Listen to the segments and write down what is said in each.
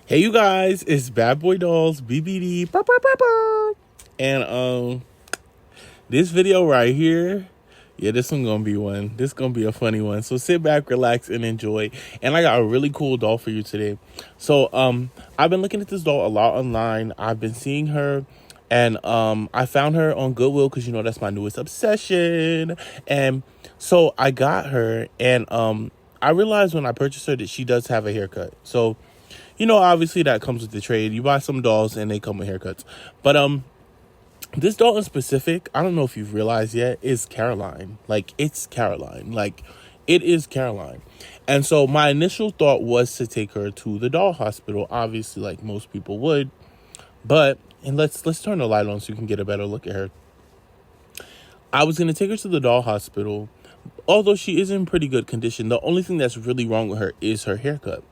Hey you guys, it's Badboydolls, BBD, bah, bah, bah, bah. And this video right here, yeah, this one gonna be one. This gonna be a funny one. So sit back, relax, and enjoy. And I got a really cool doll for you today. So I've been looking at this doll a lot online. I've been seeing her, and I found her on Goodwill because you know that's my newest obsession. And so I got her, and I realized when I purchased her that she does have a haircut. So you know, obviously that comes with the trade. You buy some dolls and they come with haircuts. But this doll in specific, I don't know if you've realized yet, is Caroline. Like, it's Caroline. Like, it is Caroline. And so my initial thought was to take her to the doll hospital, obviously, like most people would. But and let's turn the light on so you can get a better look at her. I was gonna take her to the doll hospital, although she is in pretty good condition. The only thing that's really wrong with her is her haircut.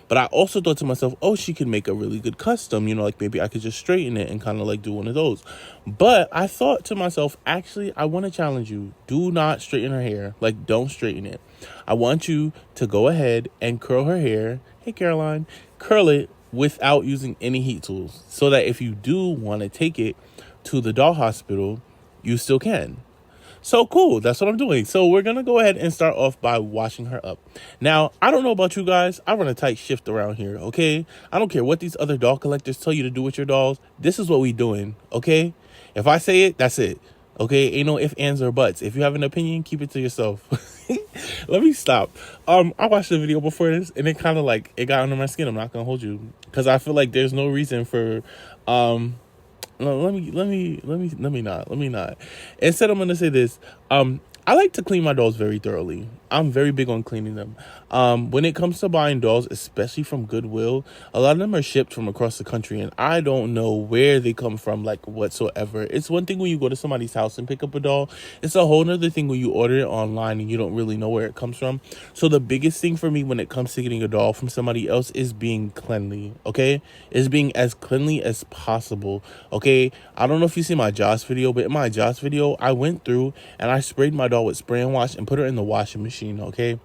But I also thought to myself, oh, she could make a really good custom, you know, like maybe I could just straighten it and kind of like do one of those. But I thought to myself, actually, I want to challenge you. Do not straighten her hair. Like, don't straighten it. I want you to go ahead and curl her hair. Hey, Caroline, curl it without using any heat tools so that if you do want to take it to the doll hospital, you still can. So cool. That's what I'm doing. So we're going to go ahead and start off by washing her up. Now, I don't know about you guys. I run a tight shift around here, okay? I don't care what these other doll collectors tell you to do with your dolls. This is what we doing, okay? If I say it, that's it. Okay? Ain't no ifs, ands, or buts. If you have an opinion, keep it to yourself. Let me stop. I watched the video before this and it kind of like, it got under my skin. I'm not going to hold you because I feel like there's no reason for, no, let me not. Instead, I'm gonna say this. I like to clean my dolls very thoroughly. I'm very big on cleaning them. When it comes to buying dolls, especially from Goodwill, a lot of them are shipped from across the country, and I don't know where they come from, like whatsoever. It's one thing when you go to somebody's house and pick up a doll. It's a whole nother thing when you order it online and you don't really know where it comes from. So the biggest thing for me when it comes to getting a doll from somebody else is being cleanly. Okay, is being as cleanly as possible. Okay, I don't know if you see my Joss video, but in my Joss video, I went through and I sprayed my doll with spray and wash and put her in the washing machine. Okay,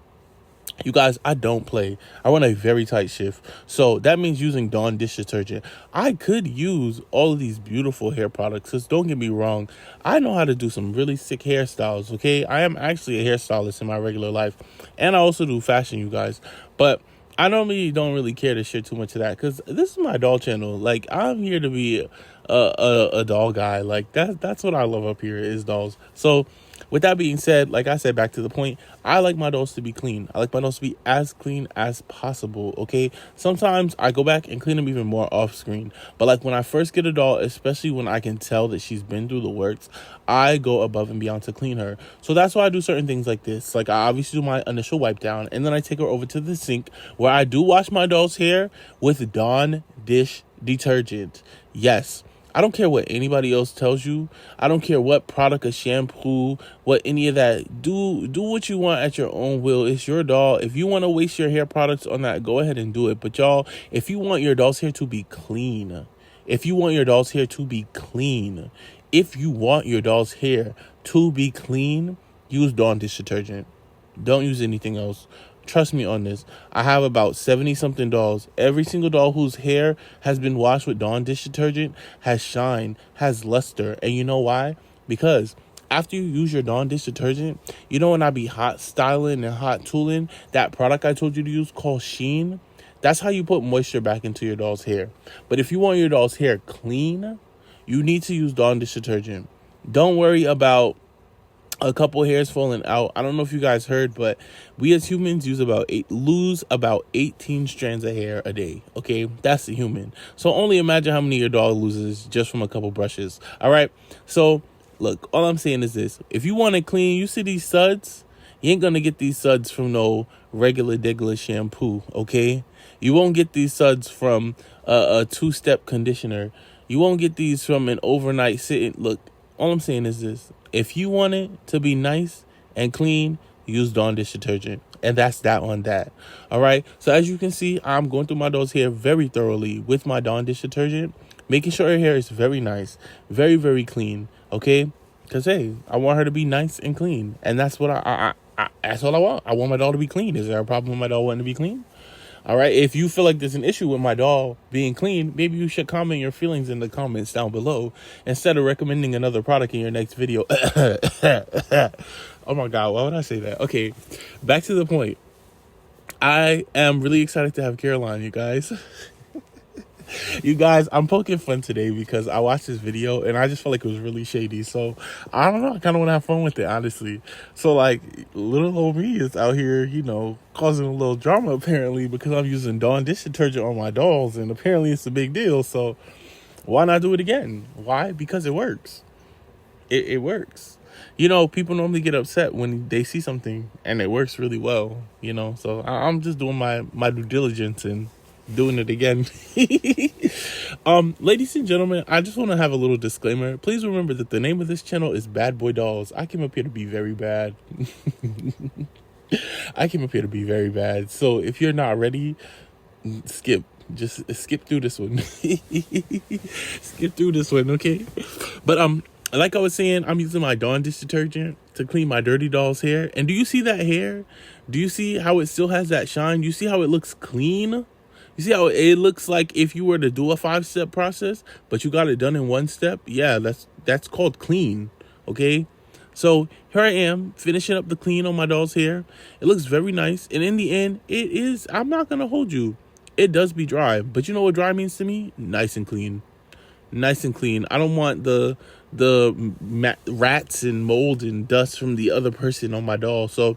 you guys, I don't play. I run a very tight shift. So that means using Dawn dish detergent. I could use all of these beautiful hair products because don't get me wrong, I know how to do some really sick hairstyles, okay? I am actually a hairstylist in my regular life. And I also do fashion, you guys. But I normally don't really care to share too much of that because this is my doll channel. Like, I'm here to be a doll guy. Like, that's what I love up here is dolls. So with that being said, like I said, back to the point, I like my dolls to be clean. I like my dolls to be as clean as possible, okay? Sometimes I go back and clean them even more off screen. But like when I first get a doll, especially when I can tell that she's been through the works, I go above and beyond to clean her. So that's why I do certain things like this. Like I obviously do my initial wipe down, and then I take her over to the sink where I do wash my doll's hair with Dawn dish detergent. Yes. I don't care what anybody else tells you. I don't care what product or shampoo, what any of that. Do what you want at your own will. It's your doll. If you want to waste your hair products on that, go ahead and do it. But y'all, if you want your doll's hair to be clean, if you want your doll's hair to be clean, if you want your doll's hair to be clean, use Dawn dish detergent. Don't use anything else. Trust me on this. I have about 70 something dolls. Every single doll whose hair has been washed with Dawn dish detergent has shine, has luster. And you know why? Because after you use your Dawn dish detergent, you know when I be hot styling and hot tooling, that product I told you to use called Sheen, that's how you put moisture back into your doll's hair. But if you want your doll's hair clean, you need to use Dawn dish detergent. Don't worry about a couple hairs falling out. I don't know if you guys heard, but we as humans lose about 18 strands of hair a day. Okay, that's the human. So only imagine how many your dog loses just from a couple brushes. All right. So look, all I'm saying is this: if you want it clean, you see these suds. You ain't gonna get these suds from no regular shampoo. Okay, you won't get these suds from a two-step conditioner. You won't get these from an overnight sitting. Look, all I'm saying is this: if you want it to be nice and clean, use Dawn dish detergent. And that's that on that. All right. So as you can see, I'm going through my doll's hair very thoroughly with my Dawn dish detergent, making sure her hair is very nice, very, very clean. Okay. Because, hey, I want her to be nice and clean. And that's what that's all I want. I want my doll to be clean. Is there a problem with my doll wanting to be clean? All right. If you feel like there's an issue with my doll being clean, maybe you should comment your feelings in the comments down below instead of recommending another product in your next video. Oh my God. Why would I say that? Okay. Back to the point. I am really excited to have Caroline, you guys. You guys, I'm poking fun today because I watched this video and I just felt like it was really shady. So, I don't know. I kind of want to have fun with it, honestly. So, like, little old me is out here, you know, causing a little drama, apparently, because I'm using Dawn dish detergent on my dolls. And apparently it's a big deal. So, why not do it again? Why? Because it works. It works. You know, people normally get upset when they see something and it works really well, you know. So, I'm just doing my due diligence and doing it again. Ladies and gentlemen, I just want to have a little disclaimer. Please remember that the name of this channel is Badboydolls. I came up here to be very bad. I came up here to be very bad. So if you're not ready, skip. Just skip through this one. Skip through this one, okay? But like I was saying, I'm using my Dawn dish detergent to clean my dirty doll's hair. And do you see that hair? Do you see how it still has that shine? Do you see how it looks clean? You see how it looks like if you were to do a 5-step process, but you got it done in 1 step? Yeah, that's called clean, okay? So here I am finishing up the clean on my doll's hair. It looks very nice. And in the end, it is, I'm not going to hold you. It does be dry. But you know what dry means to me? Nice and clean. Nice and clean. I don't want the rats and mold and dust from the other person on my doll. So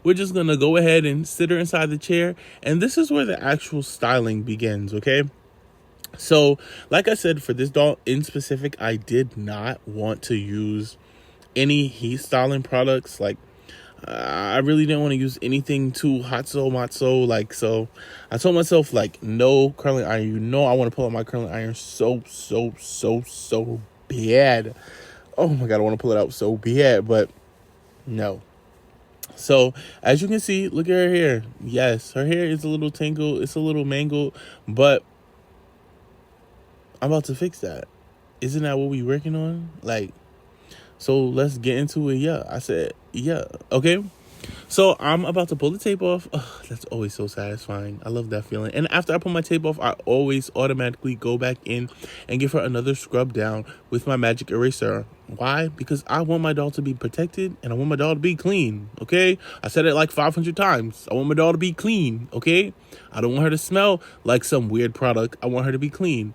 we're just going to go ahead and sit her inside the chair. And this is where the actual styling begins, okay? So, like I said, for this doll in specific, I did not want to use any heat styling products. Like, I really didn't want to use anything too hot so matzo. Like, so I told myself, like, no curling iron. You know I want to pull out my curling iron so bad. Oh my God, I want to pull it out so bad, but no. So, as you can see, look at her hair. Yes, her hair is a little tangled. It's a little mangled, but I'm about to fix that. Isn't that what we working on? Like, so let's get into it. Yeah, I said, yeah. Okay. So I'm about to pull the tape off. Oh, that's always so satisfying. I love that feeling. And after I pull my tape off, I always automatically go back in and give her another scrub down with my magic eraser. Why? Because I want my doll to be protected and I want my doll to be clean. Okay? I said it like 500 times. I want my doll to be clean. Okay? I don't want her to smell like some weird product. I want her to be clean.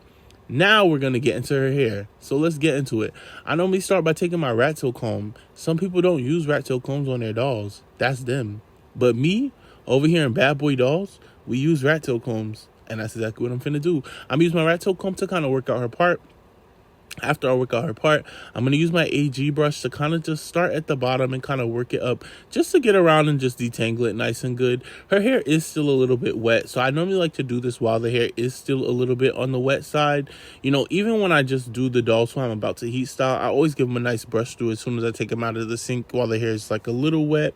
Now we're going to get into her hair. So let's get into it. I normally start by taking my rat tail comb. Some people don't use rat tail combs on their dolls. That's them. But me, over here in Badboydolls, we use rat tail combs. And that's exactly what I'm finna do. I'm using my rat tail comb to kind of work out her part. After I work out her part, I'm going to use my AG brush to kind of just start at the bottom and kind of work it up just to get around and just detangle it nice and good. Her hair is still a little bit wet, so I normally like to do this while the hair is still a little bit on the wet side. You know, even when I just do the dolls while I'm about to heat style, I always give them a nice brush through as soon as I take them out of the sink while the hair is like a little wet,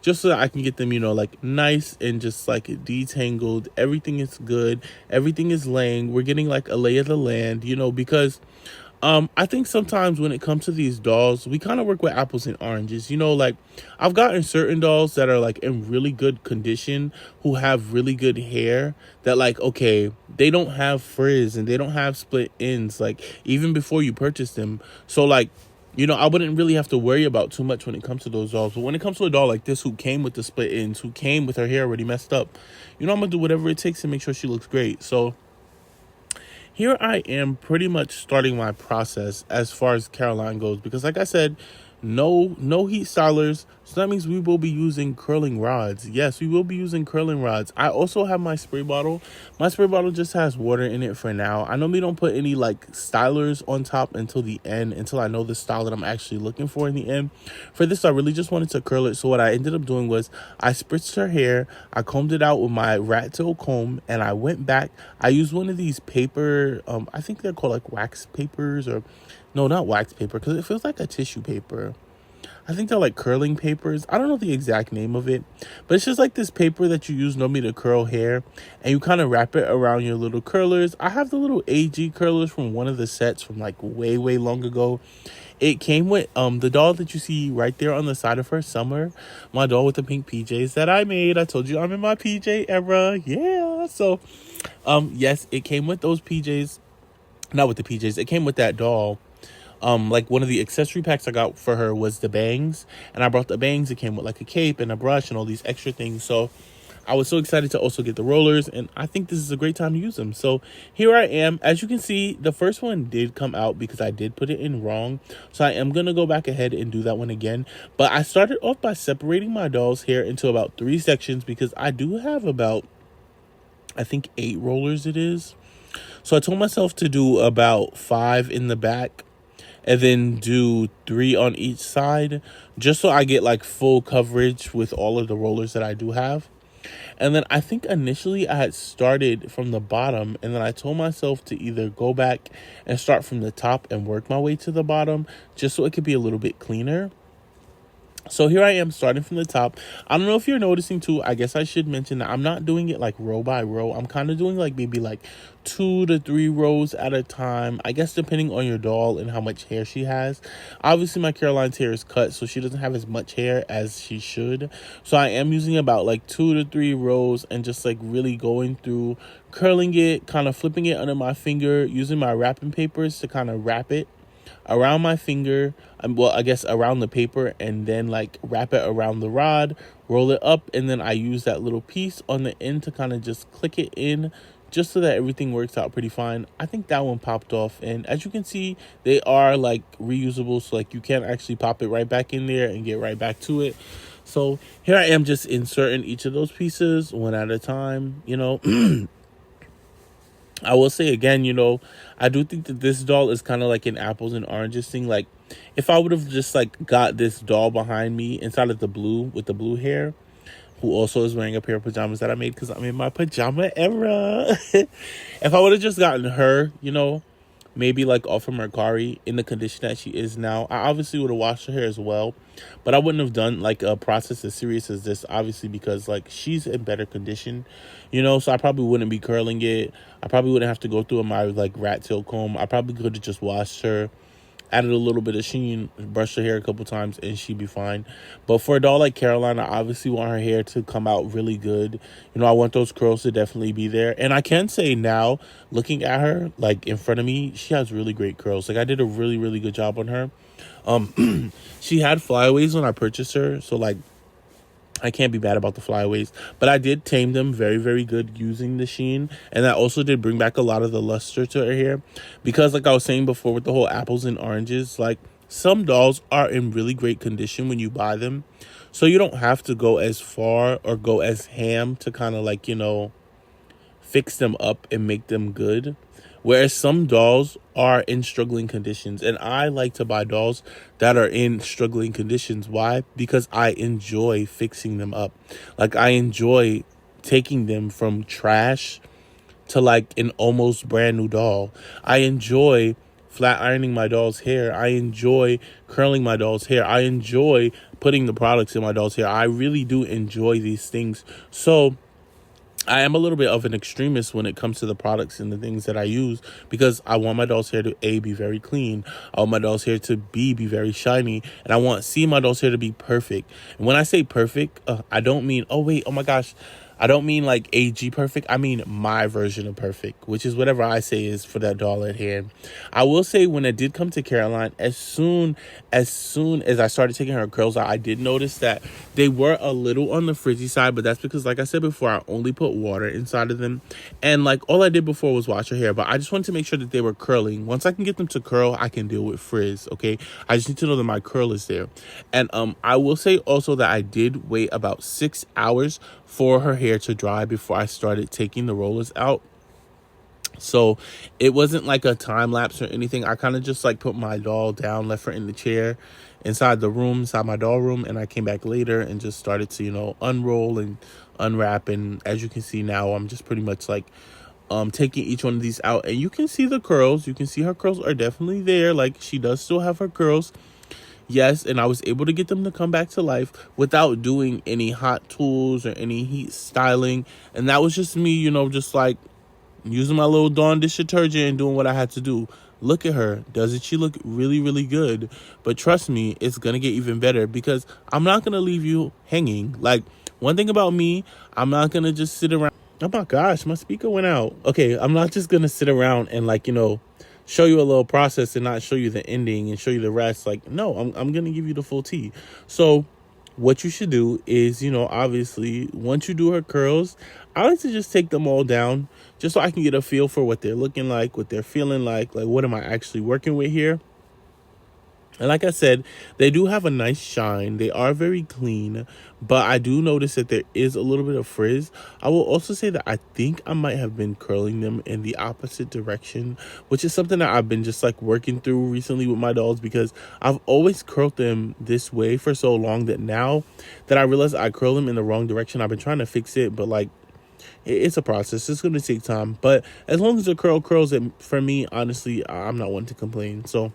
just so that I can get them, you know, like nice and just like detangled. Everything is good. Everything is laying. We're getting like a lay of the land, you know, because I think sometimes when it comes to these dolls, we kind of work with apples and oranges. You know, like I've gotten certain dolls that are like in really good condition who have really good hair that like, okay, they don't have frizz and they don't have split ends, like even before you purchase them. So like, you know, I wouldn't really have to worry about too much when it comes to those dolls. But when it comes to a doll like this who came with the split ends, who came with her hair already messed up, you know, I'm going to do whatever it takes to make sure she looks great. So here I am pretty much starting my process as far as Caroline goes, because like I said, no heat stylers, so that means we will be using curling rods. Yes, we will be using curling rods. I also have my spray bottle. My spray bottle just has water in it for now. I normally don't put any like stylers on top until the end, until I know the style that I'm actually looking for in the end. For this, I really just wanted to curl it, so what I ended up doing was I spritzed her hair, I combed it out with my rat tail comb, and I went back. I used one of these paper, I think they're called like wax papers, or no, not wax paper, because it feels like a tissue paper. I think they're like curling papers. I don't know the exact name of it, but it's just like this paper that you use normally to curl hair, and you kind of wrap it around your little curlers. I have the little AG curlers from one of the sets from like way long ago. It came with the doll that you see right there on the side of her, Summer, my doll with the pink PJs that I made. I told you I'm in my PJ era. Yeah. So yes, it came with those PJs. Not with the PJs, it came with that doll. Like one of the accessory packs I got for her was the bangs, and I brought the bangs. It came with like a cape and a brush and all these extra things. So I was so excited to also get the rollers, and I think this is a great time to use them. So here I am. As you can see, the first one did come out because I did put it in wrong. So I am going to go back ahead and do that one again. But I started off by separating my doll's hair into about 3 sections because I do have about, I think 8 rollers it is. So I told myself to do about 5 in the back and then do 3 on each side, just so I get like full coverage with all of the rollers that I do have. And then I think initially I had started from the bottom, and then I told myself to either go back and start from the top and work my way to the bottom, just so it could be a little bit cleaner. So here I am starting from the top. I don't know if you're noticing too. I guess I should mention that I'm not doing it like row by row. I'm kind of doing like maybe like 2 to 3 rows at a time. I guess depending on your doll and how much hair she has. Obviously my Caroline's hair is cut, so she doesn't have as much hair as she should. So I am using about like 2 to 3 rows and just like really going through, curling it, kind of flipping it under my finger, using my wrapping papers to kind of wrap it around my finger, well, I guess around the paper, and then like wrap it around the rod, roll it up, and then I use that little piece on the end to kind of just click it in, just so that everything works out pretty fine. I think that one popped off, and as you can see, they are like reusable, so like you can actually pop it right back in there and get right back to it. So here I am just inserting each of those pieces one at a time, you know. I will say again, you know, I do think that this doll is kind of like an apples and oranges thing. Like, if I would have just like got this doll behind me inside of the blue with the blue hair, who also is wearing a pair of pajamas that I made because I'm in my pajama era. If I would have just gotten her, you know, maybe like off of Mercari in the condition that she is now, I obviously would have washed her hair as well, but I wouldn't have done like a process as serious as this, obviously, because like she's in better condition, you know. So I probably wouldn't be curling it. I probably wouldn't have to go through my like rat tail comb. I probably could have just washed her, added a little bit of sheen, brushed her hair a couple times, and she'd be fine. But for a doll like Caroline, I obviously want her hair to come out really good. You know, I want those curls to definitely be there. And I can say now, looking at her, like in front of me, she has really great curls. Like I did a really, really good job on her. She had flyaways when I purchased her, so like I can't be bad about the flyaways, but I did tame them very, very good using the sheen. And that also did bring back a lot of the luster to her hair, because like I was saying before with the whole apples and oranges, like some dolls are in really great condition when you buy them. So you don't have to go as far or go as ham to kind of like, you know, fix them up and make them good. Whereas some dolls are in struggling conditions. And I like to buy dolls that are in struggling conditions. Why? Because I enjoy fixing them up. Like I enjoy taking them from trash to like an almost brand new doll. I enjoy flat ironing my doll's hair. I enjoy curling my doll's hair. I enjoy putting the products in my doll's hair. I really do enjoy these things. So I am a little bit of an extremist when it comes to the products and the things that I use, because I want my doll's hair to be very clean. I want my doll's hair to be very shiny, and I want my doll's hair to be perfect. And when I say perfect, I don't mean, oh wait, oh my gosh, I don't mean like AG perfect. I mean my version of perfect, which is whatever I say is for that doll at hand. I will say when it did come to Caroline, as soon as I started taking her curls out, I did notice that they were a little on the frizzy side, but that's because, like I said before, I only put water inside of them. And like all I did before was wash her hair, but I just wanted to make sure that they were curling. Once I can get them to curl, I can deal with frizz, okay? I just need to know that my curl is there. And I will say also that I did wait about 6 hours for her hair to dry before I started taking the rollers out. So it wasn't like a time lapse or anything. I kind of just like put my doll down, left her in the chair inside the room, inside my doll room, and I came back later and just started to, you know, unroll and unwrap. And as you can see now, I'm just pretty much like taking each one of these out, and you can see the curls. You can see her curls are definitely there. Like she does still have her curls. Yes, and I was able to get them to come back to life without doing any hot tools or any heat styling. And that was just me, you know, just like using my little Dawn dish detergent and doing what I had to do. Look at her. Doesn't she look really, really good? But trust me, it's going to get even better, because I'm not going to leave you hanging. Like, one thing about me, I'm not going to just sit around Oh my gosh, my speaker went out. Okay, I'm not just gonna sit around and like, show you a little process and not show you the ending and show you the rest. Like, no, I'm gonna give you the full tea. So what you should do is, obviously once you do her curls, I like to just take them all down just so I can get a feel for what they're looking like, what they're feeling like what am I actually working with here. And like I said, they do have a nice shine. They are very clean, but I do notice that there is a little bit of frizz. I will also say that I think I might have been curling them in the opposite direction, which is something that I've been just like working through recently with my dolls, because I've always curled them this way for so long that now that I realize I curl them in the wrong direction, I've been trying to fix it, but like it's a process. It's going to take time, but as long as the curl curls, it for me, honestly, I'm not one to complain. So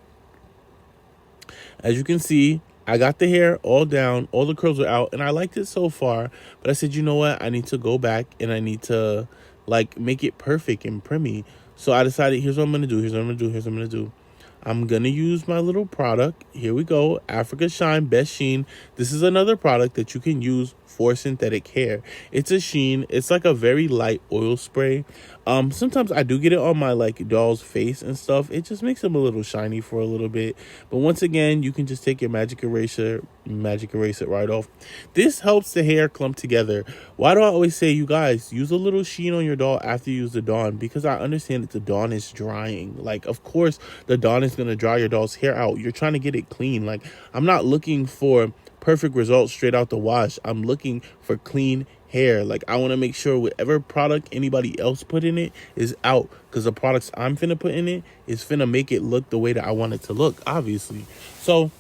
as you can see, I got the hair all down, all the curls are out, and I liked it so far. But I said, you know what? I need to go back and I need to like make it perfect and preemie. So I decided, here's what I'm gonna do. I'm gonna use my little product. Here we go. Africa Shine Best Sheen. This is another product that you can use for synthetic hair. It's a sheen. It's like a very light oil spray. Sometimes I do get it on my like doll's face and stuff. It just makes them a little shiny for a little bit. But once again, you can just take your magic eraser it right off. This helps the hair clump together. Why do I always say, you guys, use a little sheen on your doll after you use the Dawn? Because I understand that the Dawn is drying. Like, of course, the Dawn is going to dry your doll's hair out. You're trying to get it clean. Like, I'm not looking for perfect results straight out the wash. I'm looking for clean hair. Like, I want to make sure whatever product anybody else put in it is out, because the products I'm finna put in it is finna make it look the way that I want it to look, obviously. So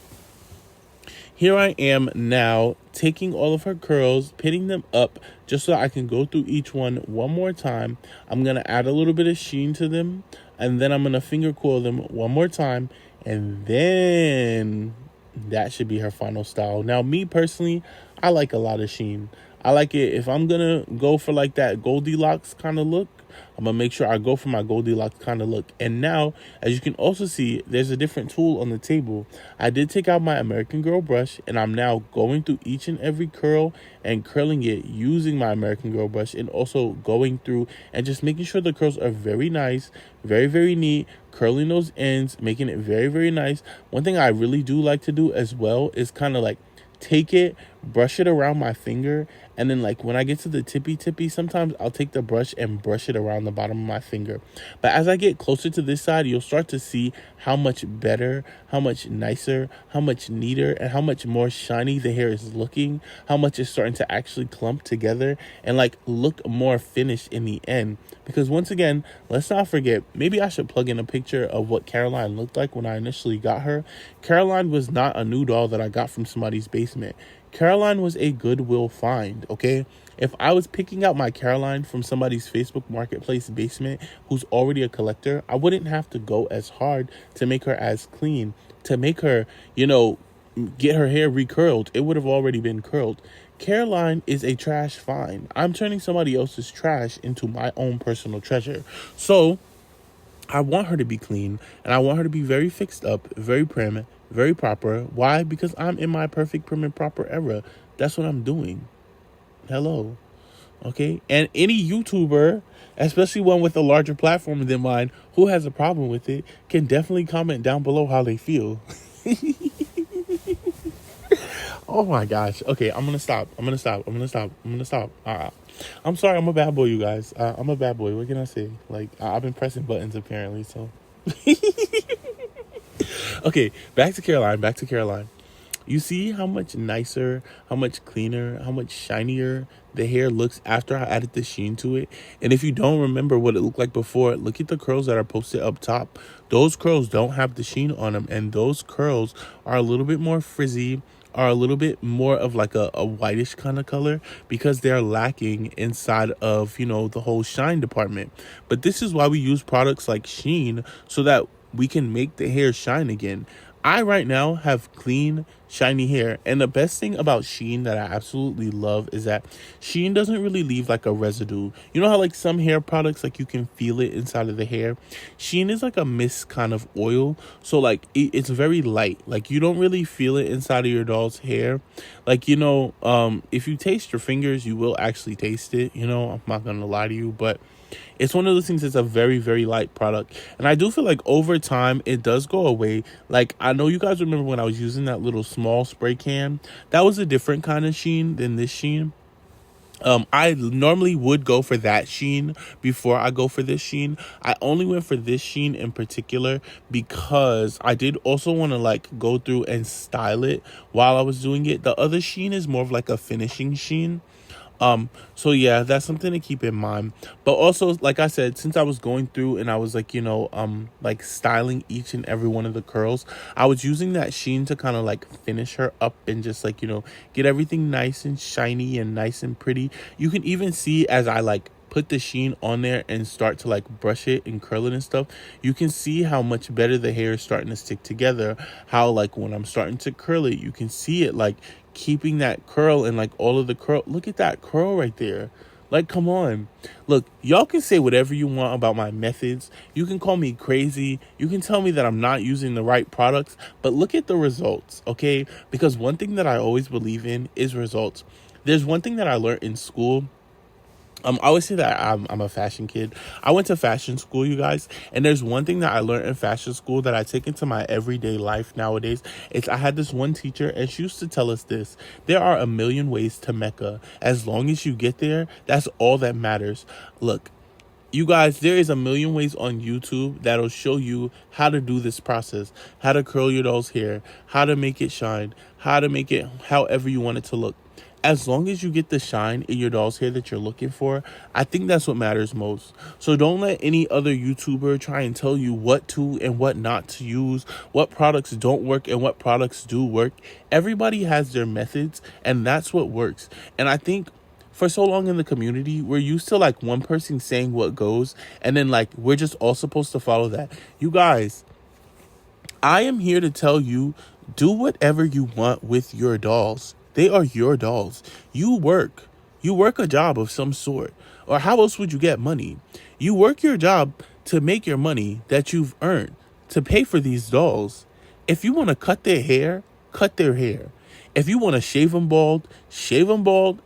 here I am now taking all of her curls, pinning them up just so I can go through each one more time. I'm going to add a little bit of sheen to them, and then I'm going to finger coil them one more time, and then that should be her final style. Now, me personally, I like a lot of sheen. I like it. If I'm going to go for like that Goldilocks kind of look, I'm going to make sure I go for my Goldilocks kind of look. And now, as you can also see, there's a different tool on the table. I did take out my American Girl brush, and I'm now going through each and every curl and curling it using my American Girl brush, and also going through and just making sure the curls are very nice, very, very neat, curling those ends, making it very, very nice. One thing I really do like to do as well is kind of like take it, brush it around my finger, and then like when I get to the tippy, sometimes I'll take the brush and brush it around the bottom of my finger. But as I get closer to this side, you'll start to see how much better, how much nicer, how much neater, and how much more shiny the hair is looking, how much it's starting to actually clump together and like look more finished in the end. Because once again, let's not forget, maybe I should plug in a picture of what Caroline looked like when I initially got her. Caroline was not a new doll that I got from somebody's basement. Caroline was a Goodwill find, okay? If I was picking out my Caroline from somebody's Facebook Marketplace basement who's already a collector, I wouldn't have to go as hard to make her as clean, to make her, get her hair recurled. It would have already been curled. Caroline is a trash find. I'm turning somebody else's trash into my own personal treasure. So I want her to be clean, and I want her to be very fixed up, very prim, very proper. Why? Because I'm in my perfect prim and proper era. That's what I'm doing. Hello. Okay? And any YouTuber, especially one with a larger platform than mine, who has a problem with it, can definitely comment down below how they feel. Oh my gosh. Okay, I'm gonna stop. I'm sorry, I'm a bad boy, you guys. I'm a bad boy. What can I say? Like, I've been pressing buttons apparently, so. Okay, back to Caroline. You see how much nicer, how much cleaner, how much shinier the hair looks after I added the sheen to it? And if you don't remember what it looked like before, look at the curls that are posted up top. Those curls don't have the sheen on them, and those curls are a little bit more frizzy, are a little bit more of like a whitish kind of color, because they're lacking inside of, the whole shine department. But this is why we use products like Sheen, so that we can make the hair shine again. I right now have clean, shiny hair. And the best thing about Sheen that I absolutely love is that Sheen doesn't really leave like a residue. You know how like some hair products, like you can feel it inside of the hair? Sheen is like a mist kind of oil. So like it's very light. Like you don't really feel it inside of your doll's hair. Like, if you taste your fingers, you will actually taste it. I'm not going to lie to you, but it's one of those things that's a very, very light product. And I do feel like over time, it does go away. Like, I know you guys remember when I was using that little small spray can. That was a different kind of Sheen than this Sheen. I normally would go for that Sheen before I go for this Sheen. I only went for this Sheen in particular because I did also want to like go through and style it while I was doing it. The other Sheen is more of like a finishing Sheen. So yeah, that's something to keep in mind. But also, like I said, since I was going through and I was like, like styling each and every one of the curls, I was using that Sheen to kind of like finish her up and just like, get everything nice and shiny and nice and pretty. You can even see as I like put the Sheen on there and start to like brush it and curl it and stuff, you can see how much better the hair is starting to stick together. How like when I'm starting to curl it, you can see it like keeping that curl and like all of the curl. Look at that curl right there. Like, come on. Look, y'all can say whatever you want about my methods. You can call me crazy. You can tell me that I'm not using the right products, but look at the results, okay? Because one thing that I always believe in is results. There's one thing that I learned in school. I always say that I'm a fashion kid. I went to fashion school, you guys. And there's one thing that I learned in fashion school that I take into my everyday life nowadays. It's I had this one teacher and she used to tell us this. There are a million ways to Mecca. As long as you get there, that's all that matters. Look, you guys, there is a million ways on YouTube that'll show you how to do this process. How to curl your doll's hair. How to make it shine. How to make it however you want it to look. As long as you get the shine in your doll's hair that you're looking for, I think that's what matters most. So don't let any other YouTuber try and tell you what to and what not to use, what products don't work and what products do work. Everybody has their methods, and that's what works. And I think for so long in the community, we're used to like one person saying what goes, and then like we're just all supposed to follow that. You guys, I am here to tell you, do whatever you want with your dolls. They are your dolls. You work a job of some sort. Or how else would you get money? You work your job to make your money that you've earned to pay for these dolls. If you want to cut their hair, cut their hair. If you want to shave them bald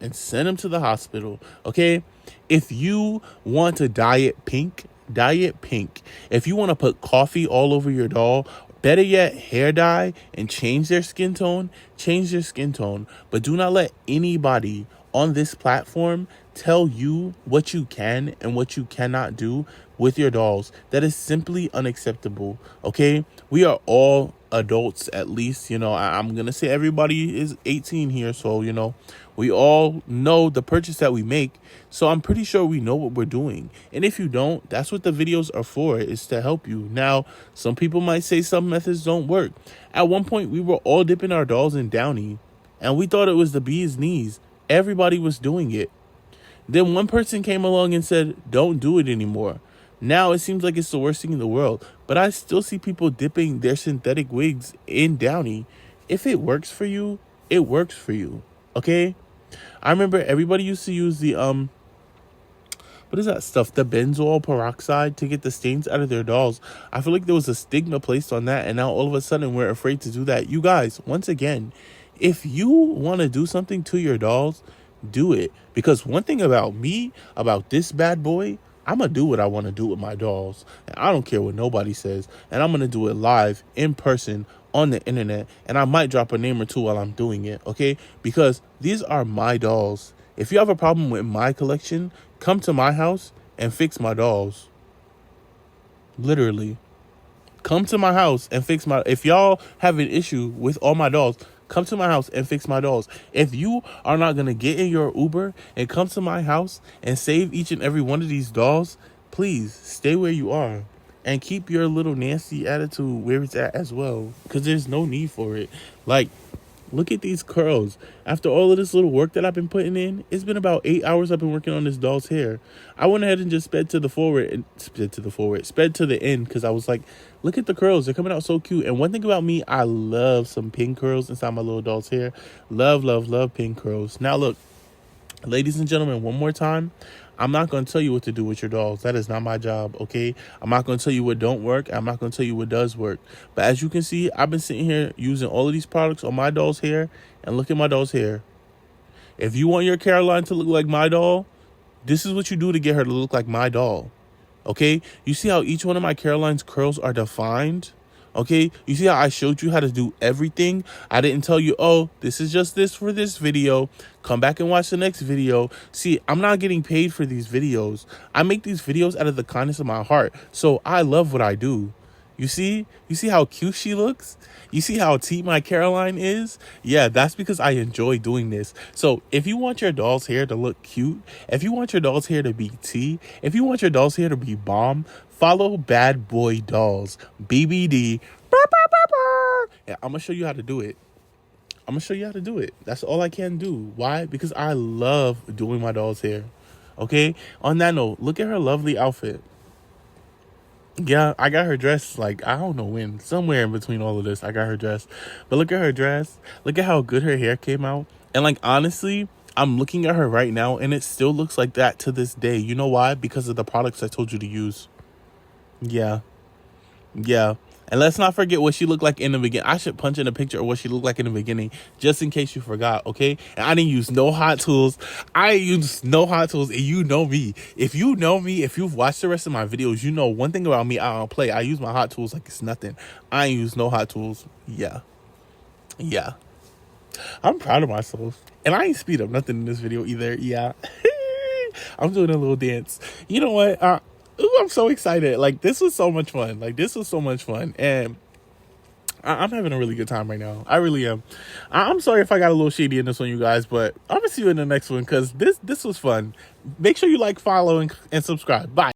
and send them to the hospital, okay? If you want to dye it pink, dye it pink. If you want to put coffee all over your doll, better yet, hair dye and change their skin tone, change their skin tone. But do not let anybody on this platform tell you what you can and what you cannot do with your dolls. That is simply unacceptable, okay? We are all adults, at least. I'm going to say everybody is 18 here, so, we all know the purchase that we make. So I'm pretty sure we know what we're doing. And if you don't, that's what the videos are for, is to help you. Now, some people might say some methods don't work. At one point, we were all dipping our dolls in Downy, and we thought it was the bee's knees. Everybody was doing it. Then one person came along and said, don't do it anymore. Now it seems like it's the worst thing in the world, but I still see people dipping their synthetic wigs in Downy. If it works for you, it works for you, okay? I remember everybody used to use the, what is that stuff? The benzoyl peroxide to get the stains out of their dolls. I feel like there was a stigma placed on that, and now all of a sudden we're afraid to do that. You guys, once again, if you want to do something to your dolls, do it. Because one thing about me, about this bad boy, I'm going to do what I want to do with my dolls. And I don't care what nobody says. And I'm going to do it live, in person, on the internet. And I might drop a name or two while I'm doing it, okay? Because these are my dolls. If you have a problem with my collection, come to my house and fix my dolls. Literally. Come to my house and fix my... If y'all have an issue with all my dolls, come to my house and fix my dolls. If you are not going to get in your Uber and come to my house and save each and every one of these dolls, please stay where you are and keep your little nasty attitude where it's at as well, because there's no need for it. Like, Look at these curls. After all of this little work that I've been putting in, it's been about 8 hours I've been working on this doll's hair. I went ahead and just sped to the end because I was like, look at the curls. They're coming out so cute. And one thing about me, I love some pink curls inside my little doll's hair. Love, love, love pink curls. Now look, ladies and gentlemen, one more time. I'm not going to tell you what to do with your dolls. That is not my job, okay? I'm not going to tell you what don't work. I'm not going to tell you what does work. But as you can see, I've been sitting here using all of these products on my doll's hair. And look at my doll's hair. If you want your Caroline to look like my doll, this is what you do to get her to look like my doll, okay? You see how each one of my Caroline's curls are defined? Okay, you see how I showed you how to do everything? I didn't tell you, oh, this is just this for this video. Come back and watch the next video. See, I'm not getting paid for these videos. I make these videos out of the kindness of my heart. So I love what I do. You see how cute she looks? You see how T my Caroline is? Yeah, that's because I enjoy doing this. So if you want your doll's hair to look cute, if you want your doll's hair to be T, if you want your doll's hair to be bomb, follow Badboydolls, BBD. And I'm going to show you how to do it. I'm going to show you how to do it. That's all I can do. Why? Because I love doing my doll's hair. Okay? On that note, look at her lovely outfit. Yeah, I got her dressed, like, I don't know when. Somewhere in between all of this, I got her dressed. But look at her dress. Look at how good her hair came out. And, like, honestly, I'm looking at her right now, and it still looks like that to this day. You know why? Because of the products I told you to use. Yeah. Yeah. And let's not forget what she looked like in the beginning. I should punch in a picture of what she looked like in the beginning, just in case you forgot, okay? And I didn't use no hot tools. I used no hot tools, and you know me. If you know me, if you've watched the rest of my videos, you know one thing about me, I don't play. I use my hot tools like it's nothing. I ain't use no hot tools. Yeah. Yeah. I'm proud of myself. And I ain't speed up nothing in this video either. Yeah. I'm doing a little dance. You know what? Ooh, I'm so excited. Like, this was so much fun. And I'm having a really good time right now. I really am. I'm sorry if I got a little shady in this one, you guys, but I'm going to see you in the next one because this was fun. Make sure you like, follow, and subscribe. Bye.